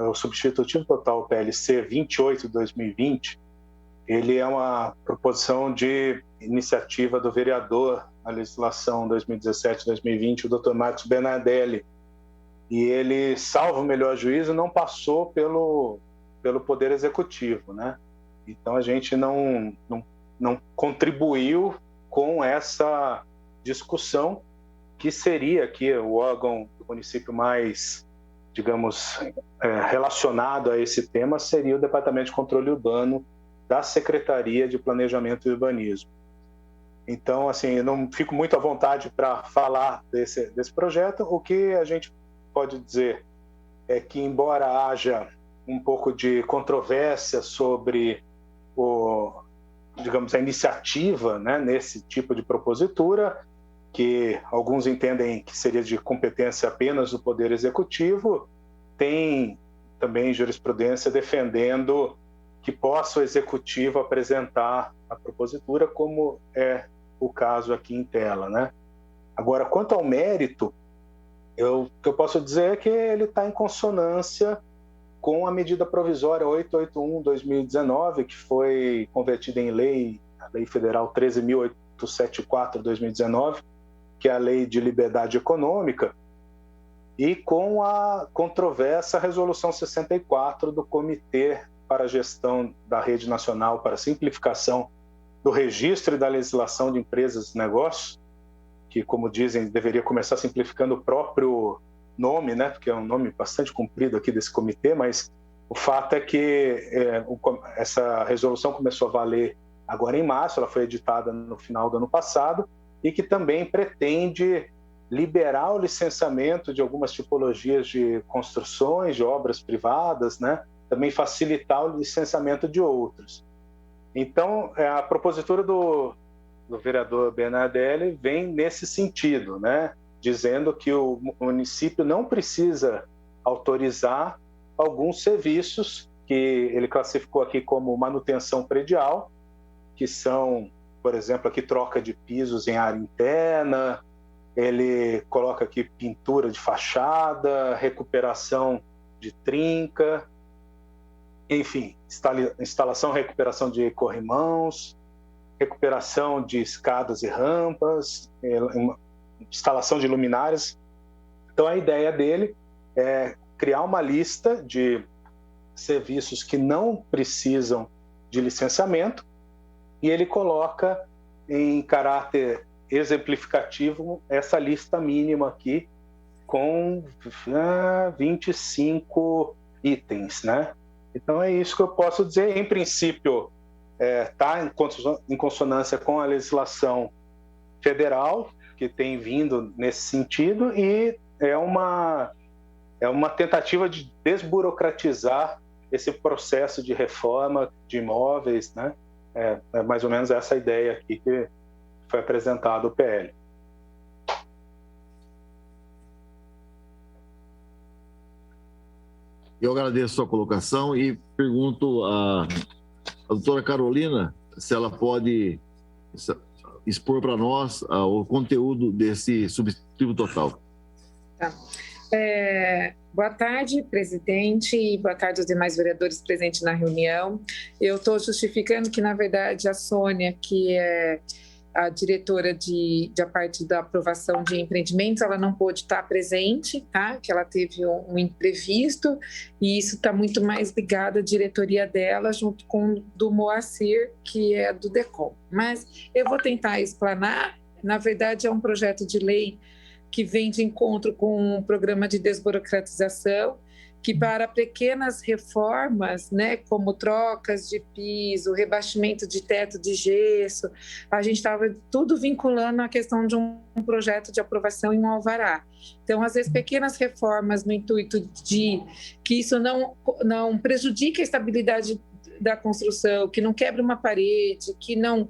o substitutivo total PLC 28/2020, ele é uma proposição de iniciativa do vereador à legislação 2017-2020, o Dr. Marcos Bernardelli, e ele, salvo o melhor juízo, não passou pelo Poder Executivo, né? Então a gente não contribuiu com essa discussão, que seria aqui o órgão do município mais, digamos, relacionado a esse tema, seria o Departamento de Controle Urbano da Secretaria de Planejamento e Urbanismo. Então, assim, eu não fico muito à vontade para falar desse projeto. O que a gente pode dizer é que, embora haja um pouco de controvérsia sobre digamos, a iniciativa, né, nesse tipo de propositura, que alguns entendem que seria de competência apenas do Poder Executivo. Tem também jurisprudência defendendo que possa o Executivo apresentar a propositura, como é o caso aqui em tela, né? Agora, quanto ao mérito, o que eu posso dizer é que ele está em consonância com a medida provisória 881/2019, que foi convertida em lei, a Lei Federal 13.874/2019, que é a Lei de Liberdade Econômica, e com a controversa Resolução 64 do Comitê para a Gestão da Rede Nacional para a Simplificação do Registro e da Legislação de Empresas e Negócios, que, como dizem, deveria começar simplificando o próprio nome, né, porque é um nome bastante comprido aqui desse comitê, mas o fato é que essa resolução começou a valer agora em março, ela foi editada no final do ano passado, e que também pretende liberar o licenciamento de algumas tipologias de construções, de obras privadas, né, também facilitar o licenciamento de outros. Então, a propositura do vereador Bernardelli vem nesse sentido, né, dizendo que o município não precisa autorizar alguns serviços que ele classificou aqui como manutenção predial, que são, por exemplo, aqui troca de pisos em área interna, ele coloca aqui pintura de fachada, recuperação de trinca, enfim, instalação e recuperação de corrimãos, recuperação de escadas e rampas, instalação de luminárias. Então, a ideia dele é criar uma lista de serviços que não precisam de licenciamento, e ele coloca em caráter exemplificativo essa lista mínima aqui com 25 itens, né? Então é isso que eu posso dizer. Em princípio, está em consonância com a legislação federal, que tem vindo nesse sentido, e é uma tentativa de desburocratizar esse processo de reforma de imóveis, né? É mais ou menos essa ideia aqui que foi apresentado o PL. Eu agradeço a sua colocação e pergunto à doutora Carolina se ela pode expor para nós o conteúdo desse substitutivo total. Tá. Boa tarde, presidente, e boa tarde aos demais vereadores presentes na reunião. Eu estou justificando que, na verdade, a Sônia, que é a diretora da parte da aprovação de empreendimentos, ela não pôde estar presente, tá? Que ela teve um imprevisto, e isso está muito mais ligado à diretoria dela, junto com do Moacir, que é do DECOM. Mas eu vou tentar explanar. Na verdade, é um projeto de lei que vem de encontro com um programa de desburocratização, que para pequenas reformas, né, como trocas de piso, rebaixamento de teto de gesso, a gente estava tudo vinculando a questão de um projeto de aprovação em um alvará. Então, às vezes, pequenas reformas no intuito de que isso não prejudique a estabilidade da construção, que não quebre uma parede, que não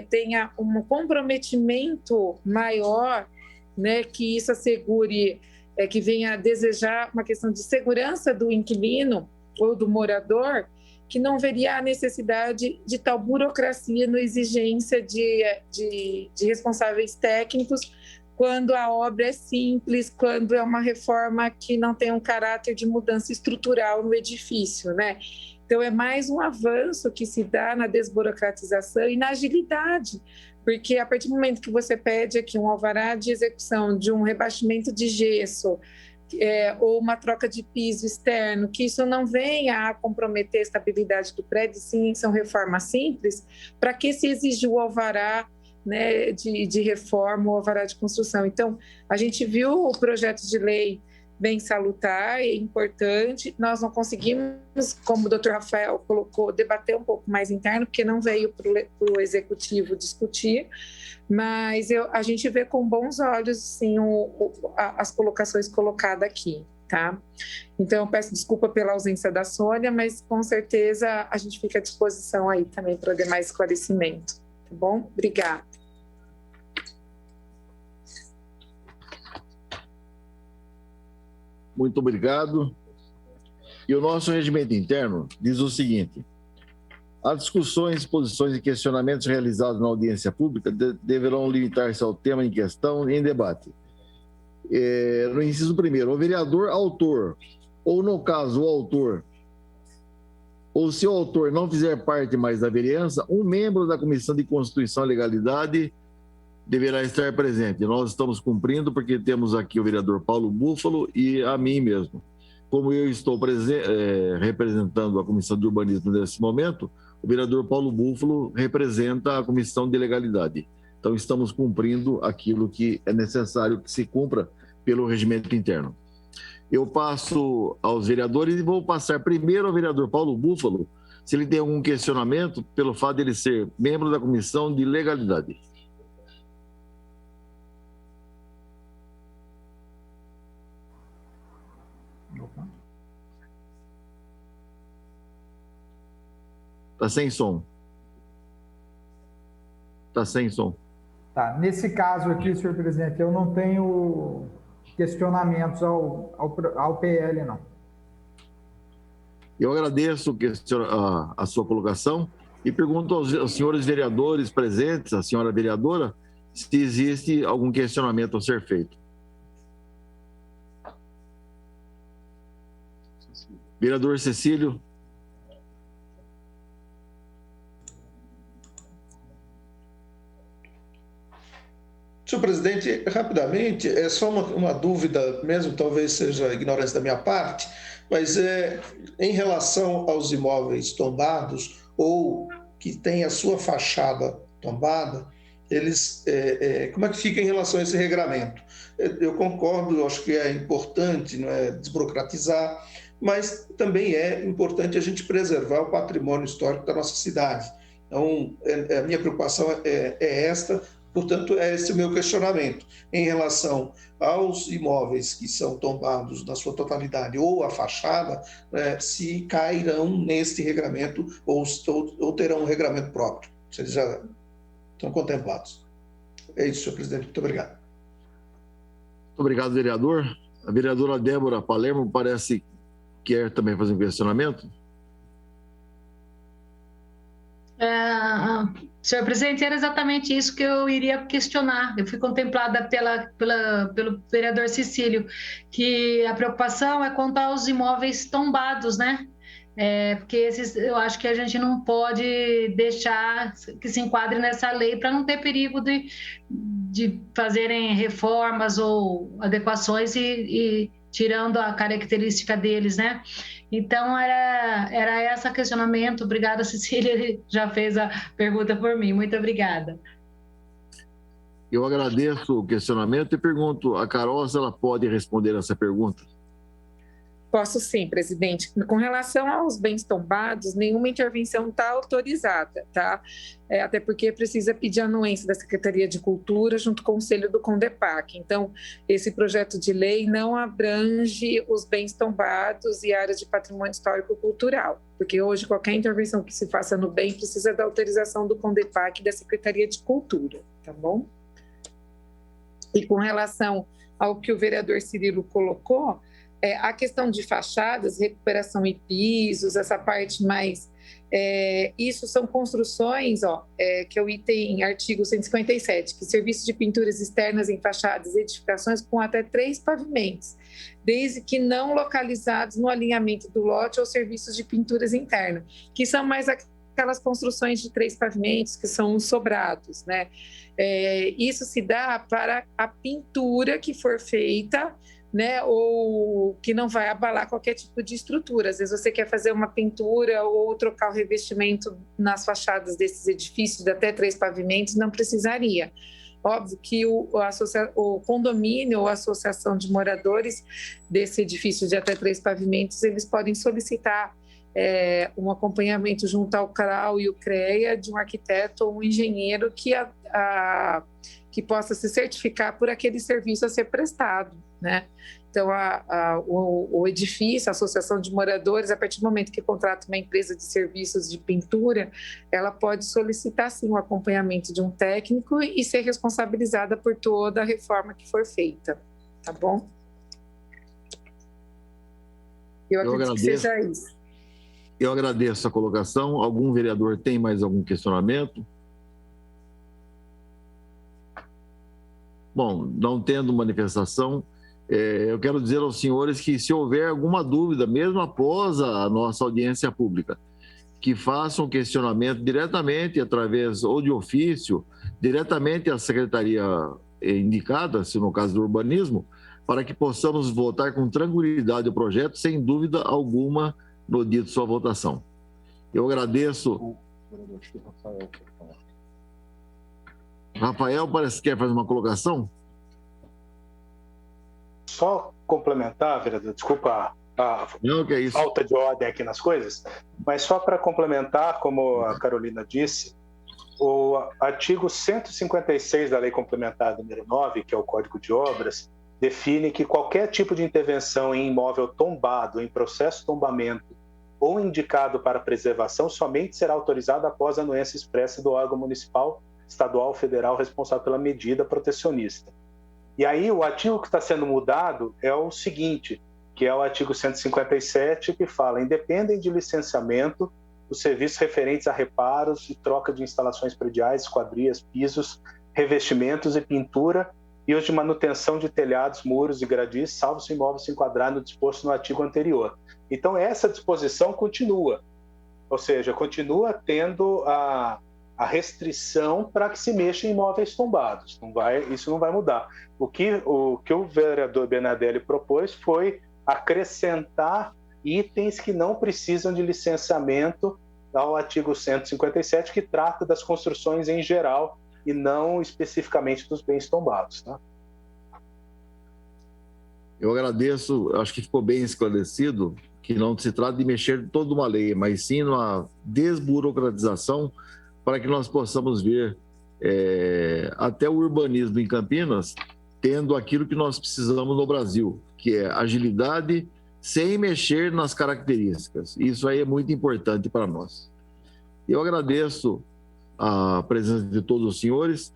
tenha um comprometimento maior, né, que isso assegure, que venha a desejar uma questão de segurança do inquilino ou do morador, que não veria a necessidade de tal burocracia na exigência de responsáveis técnicos, quando a obra é simples, quando é uma reforma que não tem um caráter de mudança estrutural no edifício, né? Então, é mais um avanço que se dá na desburocratização e na agilidade, porque a partir do momento que você pede aqui um alvará de execução de um rebaixamento de gesso ou uma troca de piso externo, que isso não venha a comprometer a estabilidade do prédio, sim, são reformas simples, para que se exige o alvará, né, de reforma, o alvará de construção? Então, a gente viu o projeto de lei bem salutar e importante. Nós não conseguimos, como o doutor Rafael colocou, debater um pouco mais interno, porque não veio para o executivo discutir, mas a gente vê com bons olhos, sim, as colocações colocadas aqui, tá? Então, eu peço desculpa pela ausência da Sônia, mas com certeza a gente fica à disposição aí também para demais esclarecimento, tá bom? Obrigada. Muito obrigado. E o nosso regimento interno diz o seguinte: as discussões, exposições e questionamentos realizados na audiência pública deverão limitar-se ao tema em questão em debate. No inciso primeiro, o vereador autor, ou no caso o autor, ou se o autor não fizer parte mais da vereança, um membro da Comissão de Constituição e Legalidade deverá estar presente. Nós estamos cumprindo porque temos aqui o vereador Paulo Búfalo e a mim mesmo. Como eu estou representando a Comissão de Urbanismo nesse momento, o vereador Paulo Búfalo representa a Comissão de Legalidade. Então, estamos cumprindo aquilo que é necessário que se cumpra pelo regimento interno. Eu passo aos vereadores e vou passar primeiro ao vereador Paulo Búfalo, se ele tem algum questionamento pelo fato de ele ser membro da Comissão de Legalidade. Está sem som. Está sem som. Tá, nesse caso aqui, senhor presidente, eu não tenho questionamentos ao PL, não. Eu agradeço a sua colocação e pergunto aos senhores vereadores presentes, à senhora vereadora, se existe algum questionamento a ser feito. Vereador Cecílio. Senhor presidente, rapidamente, é só uma dúvida mesmo, talvez seja ignorância da minha parte, mas em relação aos imóveis tombados ou que têm a sua fachada tombada, eles, como é que fica em relação a esse regramento? Eu concordo, acho que é importante, não é, desburocratizar, mas também é importante a gente preservar o patrimônio histórico da nossa cidade. Então, a minha preocupação é esta. Portanto, é esse o meu questionamento em relação aos imóveis que são tombados na sua totalidade ou a fachada, se cairão neste regramento ou terão um regramento próprio, se eles já estão contemplados. É isso, senhor presidente. Muito obrigado. Muito obrigado, vereador. A vereadora Débora Palermo parece que quer também fazer um questionamento. Senhor presidente, era exatamente isso que eu iria questionar. Eu fui contemplada pelo vereador Cecílio, que a preocupação é quanto aos imóveis tombados, né? Porque esses, eu acho que a gente não pode deixar que se enquadre nessa lei para não ter perigo de fazerem reformas ou adequações e tirando a característica deles, né? Então, era esse questionamento. Obrigada, Cecília, ele já fez a pergunta por mim. Muito obrigada. Eu agradeço o questionamento e pergunto a Carol se ela pode responder essa pergunta. Posso sim, presidente. Com relação aos bens tombados, nenhuma intervenção está autorizada, tá? Até porque precisa pedir anuência da Secretaria de Cultura junto com o conselho do CONDEPAC. Então, esse projeto de lei não abrange os bens tombados e áreas de patrimônio histórico-cultural, porque hoje qualquer intervenção que se faça no bem precisa da autorização do CONDEPAC e da Secretaria de Cultura, tá bom? E com relação ao que o vereador Cirilo colocou, a questão de fachadas, recuperação e pisos, essa parte mais... isso são construções, que é o item artigo 157, que serviço de pinturas externas em fachadas e edificações com até 3 pavimentos, desde que não localizados no alinhamento do lote ou serviços de pinturas internas, que são mais aquelas construções de 3 pavimentos, que são os sobrados, né? Isso se dá para a pintura que for feita, né, ou que não vai abalar qualquer tipo de estrutura. Às vezes você quer fazer uma pintura ou trocar o revestimento nas fachadas desses edifícios de até 3 pavimentos, não precisaria. Óbvio que o condomínio ou a associação de moradores desse edifício de até 3 pavimentos, eles podem solicitar um acompanhamento junto ao CRAU e o CREA de um arquiteto ou um engenheiro que possa se certificar por aquele serviço a ser prestado, né? Então, o edifício, a associação de moradores, a partir do momento que contrata uma empresa de serviços de pintura, ela pode solicitar, sim, o acompanhamento de um técnico e ser responsabilizada por toda a reforma que for feita, tá bom? Eu acredito que seja isso. Eu agradeço a colocação. Algum vereador tem mais algum questionamento? Bom, não tendo manifestação, eu quero dizer aos senhores que, se houver alguma dúvida, mesmo após a nossa audiência pública, que façam questionamento diretamente, através ou de ofício, diretamente à secretaria indicada, se no caso do urbanismo, para que possamos votar com tranquilidade o projeto, sem dúvida alguma, no dia de sua votação. Eu agradeço. Rafael, parece que quer fazer uma colocação? Só complementar, vereador, desculpa a falta de ordem aqui nas coisas, mas só para complementar, como a Carolina disse, o artigo 156 da Lei Complementar número 9, que é o Código de Obras, define que qualquer tipo de intervenção em imóvel tombado, em processo de tombamento ou indicado para preservação somente será autorizado após a anuência expressa do órgão municipal, estadual ou federal responsável pela medida protecionista. E aí o artigo que está sendo mudado é o seguinte, que é o artigo 157, que fala: independem de licenciamento os serviços referentes a reparos e troca de instalações prediais, esquadrias, pisos, revestimentos e pintura, e os de manutenção de telhados, muros e gradis, salvo se o imóvel se enquadrar no disposto no artigo anterior. Então, essa disposição continua, ou seja, continua tendo a restrição para que se mexa em imóveis tombados. Isso não vai mudar. O que o vereador Bernadelli propôs foi acrescentar itens que não precisam de licenciamento ao artigo 157, que trata das construções em geral e não especificamente dos bens tombados. Né? Eu agradeço, acho que ficou bem esclarecido que não se trata de mexer toda uma lei, mas sim numa desburocratização para que nós possamos ver até o urbanismo em Campinas tendo aquilo que nós precisamos no Brasil, que é agilidade sem mexer nas características. Isso aí é muito importante para nós. Eu agradeço a presença de todos os senhores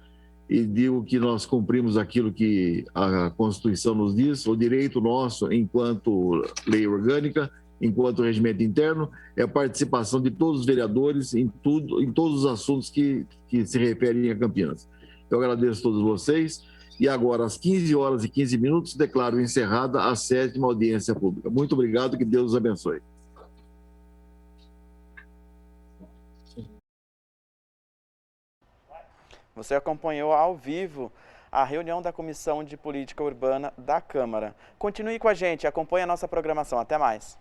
e digo que nós cumprimos aquilo que a Constituição nos diz, o direito nosso enquanto lei orgânica, enquanto regimento interno, é a participação de todos os vereadores em todos os assuntos que se referem a Campinas. Eu agradeço a todos vocês e agora, às 15h15, declaro encerrada a 7ª audiência pública. Muito obrigado, que Deus os abençoe. Você acompanhou ao vivo a reunião da Comissão de Política Urbana da Câmara. Continue com a gente, acompanhe a nossa programação. Até mais.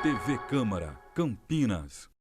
TV Câmara, Campinas.